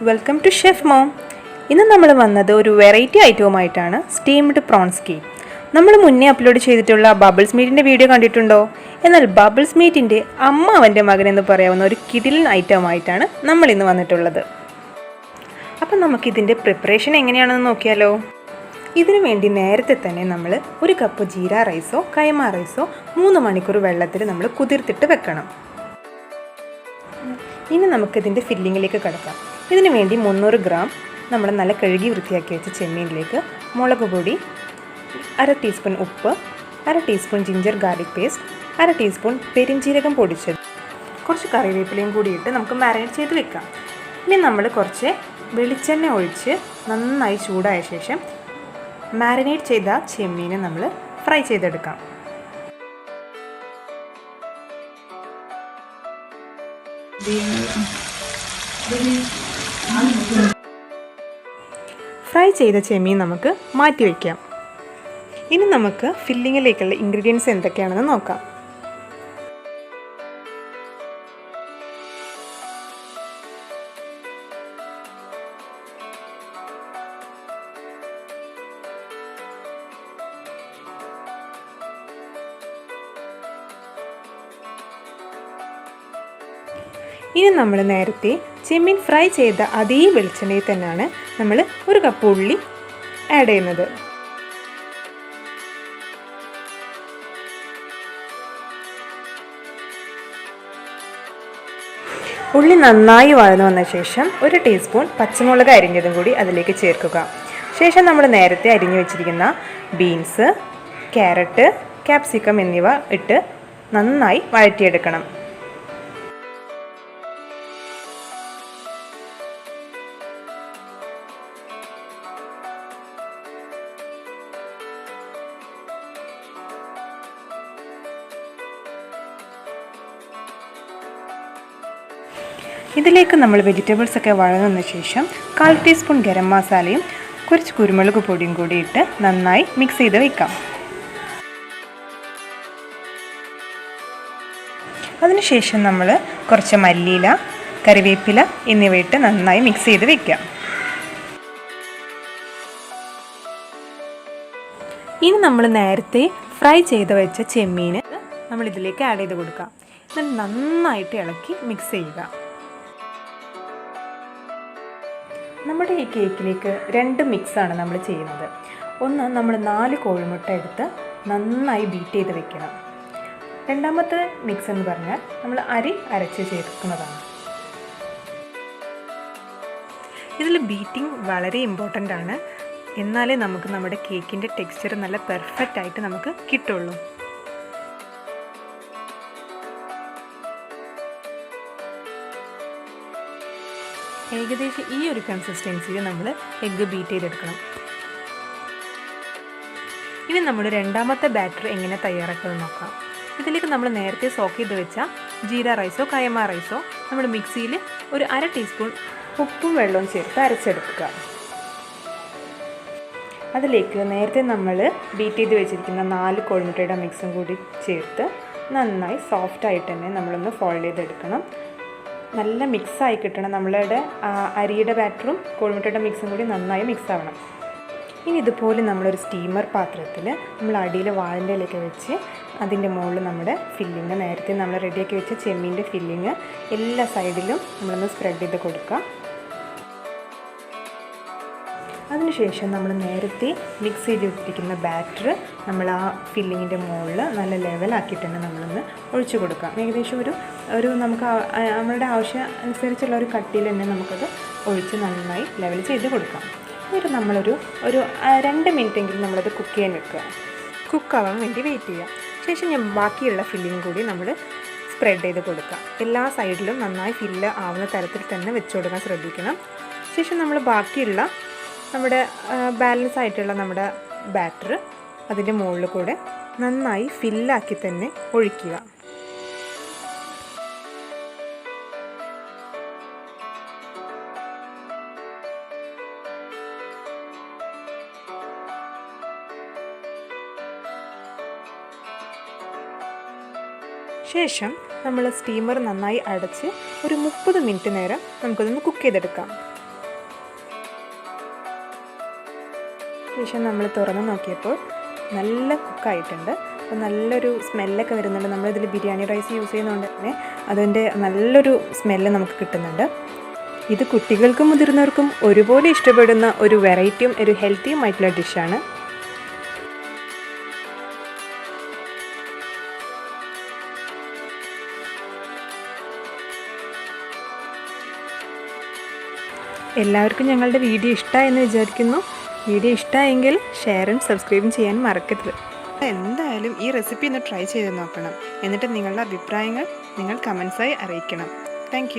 Welcome to chef mom. ഇന്ന് നമ്മൾ വന്നത് ഒരു വെറൈറ്റി ഐറ്റവുമായിട്ടാണ്. Steamed prawns cake. നമ്മൾ മുന്നേ അപ്ലോഡ് ചെയ്തിട്ടുള്ള ബബിൾസ് മീറ്റിൻ്റെ വീഡിയോ കണ്ടിട്ടുണ്ടോ? എന്നാൽ ബബിൾസ് മീറ്റിൻ്റെ അവൻ്റെ മകൻ എന്ന് പറയാവുന്ന ഒരു കിടിലൻ ഐറ്റവുമായിട്ടാണ് നമ്മൾ ഇന്ന് വന്നിട്ടുള്ളത്. അപ്പം നമുക്കിതിൻ്റെ പ്രിപ്പറേഷൻ എങ്ങനെയാണെന്ന് നോക്കിയാലോ. ഇതിനു വേണ്ടി നേരത്തെ തന്നെ നമ്മൾ ഒരു കപ്പ് ജീര റൈസോ കൈമ റൈസോ 3 മണിക്കൂർ വെള്ളത്തിൽ നമ്മൾ കുതിർത്തിട്ട് വെക്കണം. ഇനി നമുക്കിതിൻ്റെ ഫില്ലിങ്ങിലേക്ക് കിടക്കാം. ഇതിനു വേണ്ടി 300 ഗ്രാം നമ്മൾ നല്ല കഴുകി വൃത്തിയാക്കി വെച്ച ചെമ്മീനിലേക്ക് മുളക് പൊടി, 1/2 ടീസ്പൂൺ ഉപ്പ്, 1/2 teaspoon ginger garlic paste, 1/2 teaspoon പെരിഞ്ജീരകം പൊടിച്ചത്, കുറച്ച് കറിവേപ്പിലയും കൂടി ഇട്ട് നമുക്ക് മാരിനേറ്റ് ചെയ്ത് വെക്കാം. ഇനി നമ്മൾ കുറച്ച് വെളിച്ചെണ്ണ ഒഴിച്ച് നന്നായി ചൂടായ ശേഷം മാരിനേറ്റ് ചെയ്ത ചെമ്മീനെ നമ്മൾ ഫ്രൈ ചെയ്തെടുക്കാം. ഫ്രൈ ചെയ്ത ചെമ്മീൻ നമുക്ക് മാറ്റി വയ്ക്കാം. ഇനി നമുക്ക് ഫില്ലിങ്ങിലേക്കുള്ള ഇൻഗ്രീഡിയൻസ് എന്തൊക്കെയാണെന്ന് നോക്കാം. ഇനി നമ്മൾ നേരത്തെ ചെമ്മീൻ ഫ്രൈ ചെയ്ത അതേ വെളിച്ചെണ്ണയിൽ തന്നെയാണ് നമ്മൾ 1 കപ്പ് ഉള്ളി ആഡ് ചെയ്യുന്നത്. ഉള്ളി നന്നായി വഴന്നു വന്ന ശേഷം 1 ടീസ്പൂൺ പച്ചമുളക് അരിഞ്ഞതും കൂടി അതിലേക്ക് ചേർക്കുക. ശേഷം നമ്മൾ നേരത്തെ അരിഞ്ഞു വെച്ചിരിക്കുന്ന ബീൻസ്, ക്യാരറ്റ്, ക്യാപ്സിക്കം എന്നിവ ഇട്ട് നന്നായി വഴറ്റിയെടുക്കണം. ഇതിലേക്ക് നമ്മൾ വെജിറ്റബിൾസൊക്കെ വഴങ്ങുന്ന ശേഷം 1/4 ടീസ്പൂൺ ഗരം മസാലയും കുറച്ച് കുരുമുളക് പൊടിയും കൂടി ഇട്ട് നന്നായി മിക്സ് ചെയ്ത് വയ്ക്കാം. അതിനുശേഷം നമ്മൾ കുറച്ച് മല്ലിയില, കറിവേപ്പില എന്നിവ ഇട്ട് നന്നായി മിക്സ് ചെയ്ത് വയ്ക്കാം. ഇനി നമ്മൾ നേരത്തെ ഫ്രൈ ചെയ്ത് വെച്ച ചെമ്മീൻ നമ്മൾ ഇതിലേക്ക് ആഡ് ചെയ്ത് കൊടുക്കാം. എന്നിട്ട് നന്നായിട്ട് ഇളക്കി മിക്സ് ചെയ്യുക. നമ്മുടെ ഈ കേക്കിലേക്ക് 2 മിക്സാണ് നമ്മൾ ചെയ്യുന്നത്. ഒന്ന്, നമ്മൾ 4 കോഴിമുട്ട എടുത്ത് നന്നായി ബീറ്റ് ചെയ്ത് വെക്കണം. രണ്ടാമത്തെ മിക്സ് എന്ന് പറഞ്ഞാൽ നമ്മൾ അരി അരച്ച് ചേർക്കുന്നതാണ്. ഇതിൽ ബീറ്റിംഗ് വളരെ ഇമ്പോർട്ടൻ്റ് ആണ്. എന്നാലേ നമുക്ക് നമ്മുടെ കേക്കിൻ്റെ ടെക്സ്ചർ നല്ല പെർഫെക്റ്റ് ആയിട്ട് നമുക്ക് കിട്ടുള്ളൂ. ഏകദേശം ഈ ഒരു കൺസിസ്റ്റൻസിയിൽ നമ്മൾ എഗ്ഗ് ബീറ്റ് ചെയ്തെടുക്കണം. ഇനി നമ്മൾ രണ്ടാമത്തെ ബാറ്റർ എങ്ങനെ തയ്യാറാക്കുന്നത് നോക്കാം. ഇതിലേക്ക് നമ്മൾ നേരത്തെ സോക്ക് ചെയ്ത് വെച്ച ജീര റൈസോ കൈമ റൈസോ നമ്മൾ മിക്സിയിൽ 1/2 ടീസ്പൂൺ ഉപ്പും വെള്ളവും ചേർത്ത് അരച്ചെടുക്കുക. അതിലേക്ക് നേരത്തെ നമ്മൾ ബീറ്റ് ചെയ്ത് വെച്ചിരിക്കുന്ന 4 കോഴിമുട്ടയുടെ മിക്സും കൂടി ചേർത്ത് നന്നായി സോഫ്റ്റായിട്ട് തന്നെ നമ്മളൊന്ന് ഫോൾഡ് ചെയ്തെടുക്കണം. നല്ല മിക്സായി കിട്ടണം. നമ്മളുടെ അരിയുടെ ബാറ്ററും കോഴിമുട്ടയുടെ മിക്സും കൂടി നന്നായി മിക്സ് ആവണം. ഇനി ഇതുപോലെ നമ്മളൊരു സ്റ്റീമർ പാത്രത്തിൽ നമ്മൾ അടിയിൽ വാഴൻ്റെ ഇലയൊക്കെ വെച്ച് അതിൻ്റെ മുകളിൽ നമ്മുടെ ഫില്ലിങ്, നേരത്തെ നമ്മൾ റെഡിയാക്കി വെച്ച ചെമ്മീൻ്റെ ഫില്ലിങ് എല്ലാ സൈഡിലും നമ്മളൊന്ന് സ്പ്രെഡ് ചെയ്ത് കൊടുക്കുക. അതിനുശേഷം നമ്മൾ നേരത്തെ മിക്സ് ചെയ്ത് വെച്ചിരിക്കുന്ന ബാറ്റർ നമ്മൾ ആ ഫില്ലിങ്ങിൻ്റെ മുകളിൽ നല്ല ലെവലാക്കിയിട്ട് തന്നെ നമ്മളൊന്ന് ഒഴിച്ചു കൊടുക്കാം. ഏകദേശം ഒരു നമുക്ക് നമ്മളുടെ ആവശ്യം അനുസരിച്ചുള്ള ഒരു കട്ടിയിൽ തന്നെ നമുക്കത് ഒഴിച്ച് നന്നായി ലെവൽ ചെയ്ത് കൊടുക്കാം. എന്നിട്ട് നമ്മളൊരു 2 മിനിറ്റെങ്കിലും നമ്മളത് കുക്ക് ചെയ്യാൻ വെക്കുക. കുക്കാവാൻ വേണ്ടി വെയിറ്റ് ചെയ്യുക. ശേഷം ബാക്കിയുള്ള ഫില്ലിങ് കൂടി നമ്മൾ സ്പ്രെഡ് ചെയ്ത് കൊടുക്കുക. എല്ലാ സൈഡിലും നന്നായി ഫില്ല് ആവുന്ന തരത്തിൽ തന്നെ വെച്ച് കൊടുക്കാൻ ശ്രദ്ധിക്കണം. ശേഷം നമ്മൾ ബാക്കിയുള്ള നമ്മുടെ ബാലൻസ് ആയിട്ടുള്ള നമ്മുടെ ബാറ്റർ അതിൻ്റെ മുകളിൽ കൂടെ നന്നായി ഫില്ലാക്കി തന്നെ ഒഴിക്കുക. ശേഷം നമ്മൾ സ്റ്റീമർ നന്നായി അടച്ച് ഒരു 30 മിനിറ്റ് നേരം നമുക്കതൊന്ന് കുക്ക് ചെയ്തെടുക്കാം. ശേഷം നമ്മൾ തുറന്ന് നോക്കിയപ്പോൾ നല്ല കുക്കായിട്ടുണ്ട്. അപ്പോൾ നല്ലൊരു സ്മെല്ലൊക്കെ വരുന്നുണ്ട്. നമ്മളിതിൽ ബിരിയാണി റൈസ് യൂസ് ചെയ്യുന്നതുകൊണ്ട് തന്നെ അതിൻ്റെ നല്ലൊരു സ്മെല്ല് നമുക്ക് കിട്ടുന്നുണ്ട്. ഇത് കുട്ടികൾക്കും മുതിർന്നവർക്കും ഒരുപോലെ ഇഷ്ടപ്പെടുന്ന ഒരു വെറൈറ്റിയും ഒരു ഹെൽത്തിയുമായിട്ടുള്ള ഡിഷാണ്. എല്ലാവർക്കും ഞങ്ങളുടെ വീഡിയോ ഇഷ്ടമായെന്ന് വിചാരിക്കുന്നു. വീഡിയോ ഇഷ്ടമായെങ്കിൽ ഷെയറും സബ്സ്ക്രൈബും ചെയ്യാൻ മറക്കരുത്. എന്തായാലും ഈ റെസിപ്പി ഒന്ന് ട്രൈ ചെയ്ത് നോക്കണം. എന്നിട്ട് നിങ്ങളുടെ അഭിപ്രായങ്ങൾ നിങ്ങൾ കമൻസായി അറിയിക്കണം. താങ്ക്